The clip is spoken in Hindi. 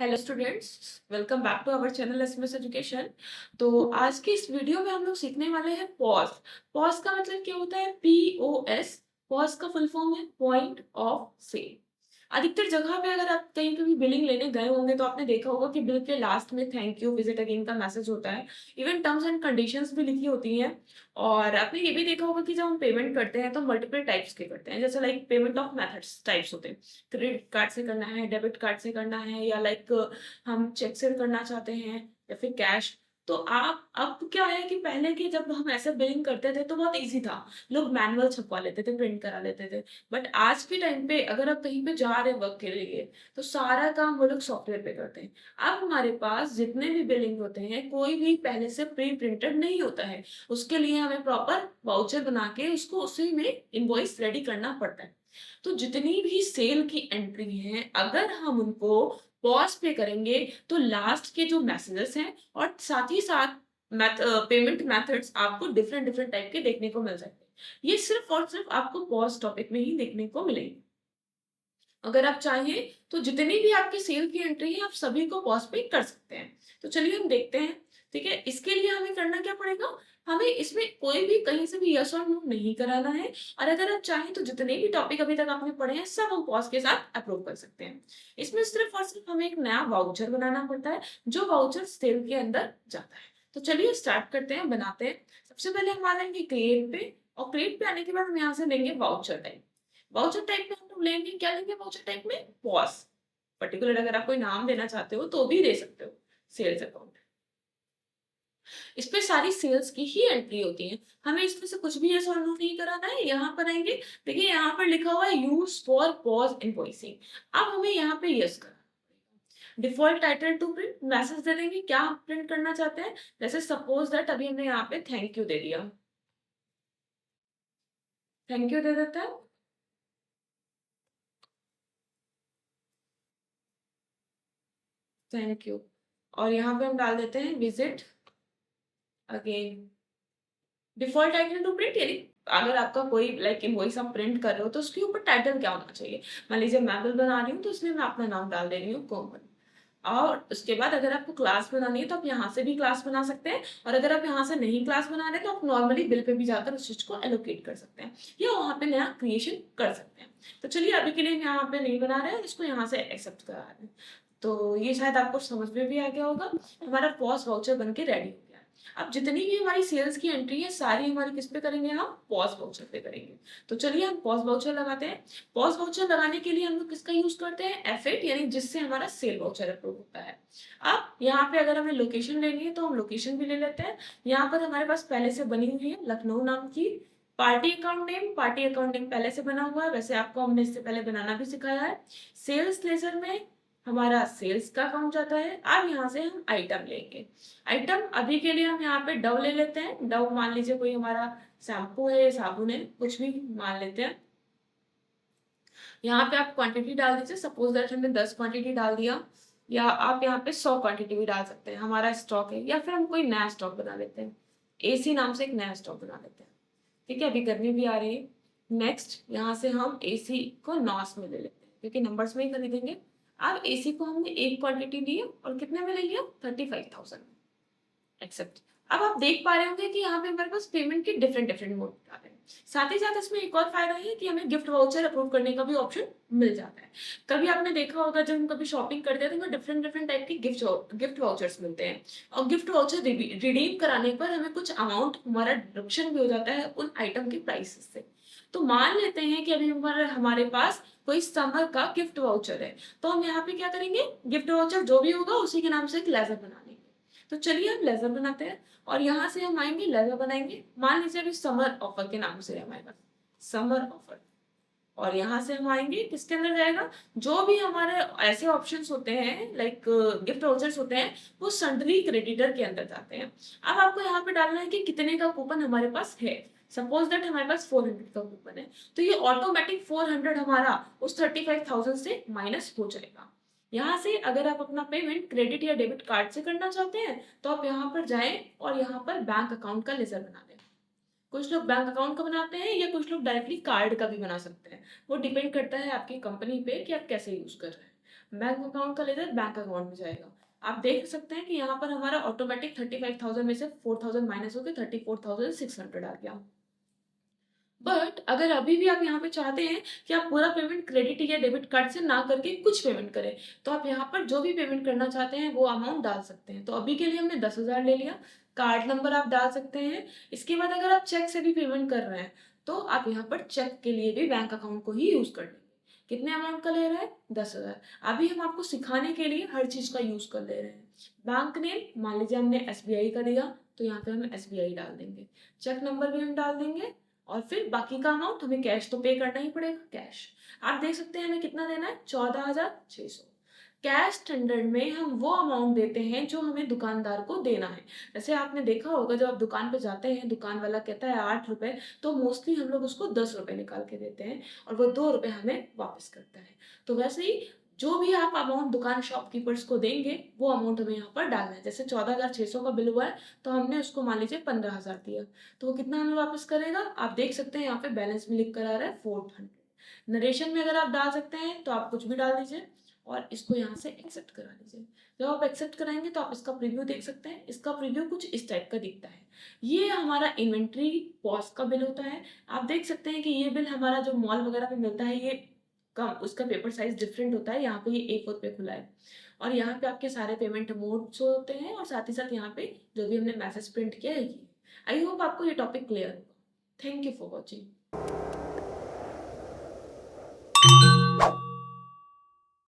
Hello students, welcome back to our channel SMS education. तो आज की इस वीडियो में हम लोग सीखने वाले हैं पॉज। पॉज का मतलब क्या होता है? POS। पॉज का फुल फॉर्म है पॉइंट ऑफ सेल। अधिकतर जगह पे अगर आप कहीं पे भी बिलिंग लेने गए होंगे तो आपने देखा होगा कि बिल के लास्ट में थैंक यू विजिट अगेन का मैसेज होता है। इवन टर्म्स एंड कंडीशंस भी लिखी होती हैं। और आपने ये भी देखा होगा कि जब हम पेमेंट करते हैं तो मल्टीपल टाइप्स के करते हैं, जैसे like payment of methods types होते हैं। क्रेडिट कार्ड से करना है, डेबिट कार्ड से करना है, या लाइक हम चेक से करना चाहते हैं, या फिर कैश। तो आप अब क्या है कि पहले की जब हम ऐसे बिलिंग करते थे तो बहुत इजी था। लोग मैनुअल छपवा लेते थे, प्रिंट करा लेते थे। बट आज के टाइम पे अगर आप कहीं पे जा रहे हैं वर्क के लिए तो सारा काम वो लोग सॉफ्टवेयर पे करते हैं। अब हमारे पास जितने भी बिलिंग होते हैं कोई भी पहले से प्री प्रिंटेड नहीं होता है। उसके लिए हमें प्रॉपर वाउचर बना के उसको उसी में इनवॉइस रेडी करना पड़ता है। तो जितनी भी सेल की एंट्री है अगर हम उनको पॉज पे करेंगे तो लास्ट के जो मैसेजेस हैं और साथ ही साथ पेमेंट मेथड्स आपको डिफरेंट डिफरेंट टाइप के देखने को मिल जाएंगे। ये सिर्फ और सिर्फ आपको पॉज टॉपिक में ही देखने को मिलेंगे। अगर आप चाहें तो जितनी भी आपकी सेल की एंट्री है आप सभी को पॉज पे कर सकते हैं। तो चलिए हम देखते हैं। ठीक है, इसके लिए हमें करना क्या पड़ेगा? हमें इसमें कोई भी कहीं से भी यस और नो नहीं कराना है। और अगर आप चाहें तो जितने भी टॉपिक अभी तक आपने पढ़े हैं सब हम पॉज के साथ अप्रूव कर सकते हैं। इसमें सिर्फ और सिर्फ हमें एक नया वाउचर बनाना पड़ता है, जो वाउचर सेल के अंदर जाता है। तो चलिए स्टार्ट करते हैं, बनाते हैं। सबसे पहले हम आ जाएंगे क्रिएट पे, और क्रिएट पे आने के बाद हम यहाँ से लेंगे वाउचर टाइप। वाउचर टाइप में हम लोग लेंगे, क्या लेंगे वाउचर टाइप में? पॉज। पर्टिकुलर अगर आप कोई नाम देना चाहते हो तो भी दे सकते हो। Sales account. इस पे सारी सेल्स की ही एंट्री होती है। हमें इसमें से कुछ भी ऐसा और नो नहीं कराना है। यहाँ पर आएंगे, देखिए यहाँ पर लिखा हुआ है यूज फॉर पॉज इनवॉइसिंग। अब हमें यहाँ पे यस करना। Default title to print message दे देंगे, क्या हम प्रिंट करना चाहते हैं। जैसे सपोज दैट अभी हमने यहाँ पे थैंक यू दे दिया। थैंक यू दे देता है। Thank you. और यहाँ पे हम डाल देते हैं visit again. Default title to print, यानी अगर आपका कोई लाइक इनवॉइस आप प्रिंट कर रहे हो तो उसके ऊपर टाइटल क्या होना चाहिए। मान लीजिए मैं बिल बना रही हूँ तो इसमें मैं अपना नाम डाल दे रही हूँ कोमल। और उसके बाद अगर आपको क्लास बनानी है तो आप यहाँ से भी क्लास बना सकते हैं। और अगर आप यहाँ से नहीं क्लास बना रहे तो आप नॉर्मली बिल पे भी जाकर उस चीज को एलोकेट कर सकते हैं, या वहाँ पे नया क्रिएशन कर सकते हैं। तो चलिए अभी के लिए हम यहाँ पे नहीं बना रहे हैं, इसको यहाँ से एक्सेप्ट करा रहे हैं। तो ये शायद आपको समझ में भी आ गया होगा। हमारा पॉज वाउचर बन के रेडी हो गया है। अब जितनी भी हमारी सेल्स की एंट्री है सारी हमारी किस पे करेंगे? हम पॉज वाउचर पे करेंगे। तो चलिए हम पॉज वाउचर लगाते हैं। पॉज वाउचर लगाने के लिए हम लोग किसका यूज करते हैं? F8, यानी जिससे हमारा सेल वाउचर अप्रूव होता है। अब यहाँ पे अगर हमें लोकेशन लेनी है तो हम लोकेशन भी ले लेते हैं। यहाँ पर हमारे पास पहले से बनी हुई है लखनऊ नाम की। पार्टी अकाउंट नेम पहले से बना हुआ है, वैसे आपको हमने इससे पहले बनाना भी सिखाया है। सेल्स लेजर में हमारा सेल्स का अकाउंट जाता है। अब यहाँ से हम आइटम लेंगे। आइटम अभी के लिए हम यहाँ पे डव ले लेते हैं। डव मान लीजिए कोई हमारा शैम्पू है, साबुन है, कुछ भी मान लेते हैं। यहाँ पे आप क्वांटिटी डाल दीजिए, सपोज दैट हमने 10 क्वांटिटी डाल दिया, या आप यहाँ पे 100 क्वांटिटी भी डाल सकते हैं। हमारा स्टॉक है, या फिर हम कोई नया स्टॉक बना लेते हैं। एसी नाम से एक नया स्टॉक बना लेते हैं। ठीक है, अभी गर्मी भी आ रही है। नेक्स्ट यहाँ से हम एसी को नॉस में ले लेते हैं क्योंकि नंबर्स में ही खरीदेंगे। अब एसी को हमने एक क्वांटिटी ली और कितने में ले लिया? 35,000 में। एक्सेप्ट। अब आप देख पा रहे होंगे कि यहाँ पे हमारे पास पेमेंट के डिफरेंट डिफरेंट मोड आ रहे हैं। साथ ही साथ इसमें एक और फायदा है कि हमें गिफ्ट वाउचर अप्रूव करने का भी ऑप्शन मिल जाता है। कभी आपने देखा होगा जब हम कभी शॉपिंग करते हैं तो डिफरेंट डिफरेंट टाइप के गिफ्ट वाउचर्स मिलते हैं। और गिफ्ट वाउचर रिडीम कराने पर हमें कुछ अमाउंट हमारा डिडक्शन भी हो जाता है उन आइटम के प्राइसेस से। तो मान लेते हैं कि अभी हमारे पास कोई समर का गिफ्ट वाउचर है, तो हम यहाँ पे क्या करेंगे? गिफ्ट वाउचर जो भी होगा उसी के नाम से एक लेजर बना लेंगे। तो चलिए हम लेजर बनाते हैं, और यहाँ से हम आएंगे लेजर बनाएंगे। मान लीजिए अभी समर ऑफर के नाम से है हमारे पास, समर ऑफर। और यहाँ से हम आएंगे, किसके अंदर जाएगा? जो भी हमारे ऐसे ऑप्शंस होते हैं लाइक गिफ्ट वाउचर्स होते हैं वो सन्ड्री क्रेडिटर के अंदर जाते हैं। अब आपको यहाँ पे डालना है कि कितने का कूपन हमारे पास है। सपोज दैट हमारे पास 400 का कूपन है, तो ये ऑटोमेटिक 400 हमारा उस 35,000 से माइनस हो जाएगा। यहाँ से अगर आप अपना पेमेंट क्रेडिट या डेबिट कार्ड से करना चाहते हैं तो आप यहाँ पर जाएं और यहाँ पर बैंक अकाउंट का लेजर बना लें। कुछ लोग बैंक अकाउंट का बनाते हैं या कुछ लोग डायरेक्टली कार्ड का भी बना सकते हैं। वो डिपेंड करता है आपकी कंपनी पे कि आप कैसे यूज कर रहे हैं। बैंक अकाउंट का लेज़र बैंक अकाउंट में जाएगा। आप देख सकते हैं कि यहाँ पर हमारा ऑटोमेटिक 35,000 में से 4,000 माइनस होके 34,600 आ गया। बट अगर अभी भी आप यहाँ पे चाहते हैं कि आप पूरा पेमेंट क्रेडिट या डेबिट कार्ड से ना करके कुछ पेमेंट करें, तो आप यहाँ पर जो भी पेमेंट करना चाहते हैं वो अमाउंट डाल सकते हैं। तो अभी के लिए हमने 10,000 ले लिया। कार्ड नंबर आप डाल सकते हैं। इसके बाद अगर आप चेक से भी पेमेंट कर रहे हैं तो आप यहाँ पर चेक के लिए भी बैंक अकाउंट को ही यूज कर लेंगे। कितने अमाउंट का ले रहे हैं? 10,000। अभी हम आपको सिखाने के लिए हर चीज का यूज कर ले रहे हैं। बैंक नेम मान लीजिए हमने SBI का दिया, तो यहाँ पे हम SBI डाल देंगे। चेक नंबर भी हम डाल देंगे और फिर बाकी का अमाउंट हमें कैश तो पे करना ही पड़ेगा, कैश। आप देख सकते हैं हमें कितना देना है, 14,600। कैश स्टैंडर्ड में हम वो अमाउंट देते हैं जो हमें दुकानदार को देना है। जैसे आपने देखा होगा जब आप दुकान पे जाते हैं, दुकान वाला कहता है 8 रुपए, तो मोस्टली हम लोग उसको 10 रुपए निकाल के देते हैं और वो 2 रुपए हमें वापस करता है। तो वैसे ही जो भी आप अमाउंट दुकान शॉपकीपर्स को देंगे वो अमाउंट हमें यहाँ पर डालना है। जैसे 14,600 का बिल हुआ है तो हमने उसको मान लीजिए 15,000 दिया, तो वो कितना हमें वापस करेगा? आप देख सकते हैं यहाँ पे बैलेंस में लिख कर आ रहा है 400। नरेशन में अगर आप डाल सकते हैं तो आप कुछ भी डाल दीजिए और इसको यहाँ से एक्सेप्ट करा लीजिए। जब आप एक्सेप्ट कराएंगे तो आप इसका प्रीव्यू देख सकते हैं। इसका प्रीव्यू कुछ इस टाइप का दिखता है। ये हमारा इन्वेंट्री पॉज का बिल होता है। आप देख सकते हैं कि ये बिल हमारा जो मॉल वगैरह में मिलता है, ये कम, उसका पेपर साइज डिफरेंट होता है। यहाँ पे ये A4 पे खुला है और यहाँ पे आपके सारे पेमेंट मोड शो होते हैं और साथ ही साथ यहाँ पे जो भी हमने मैसेज प्रिंट किया है ये। आई होप आपको ये टॉपिक क्लियर होगा। Thank you for watching.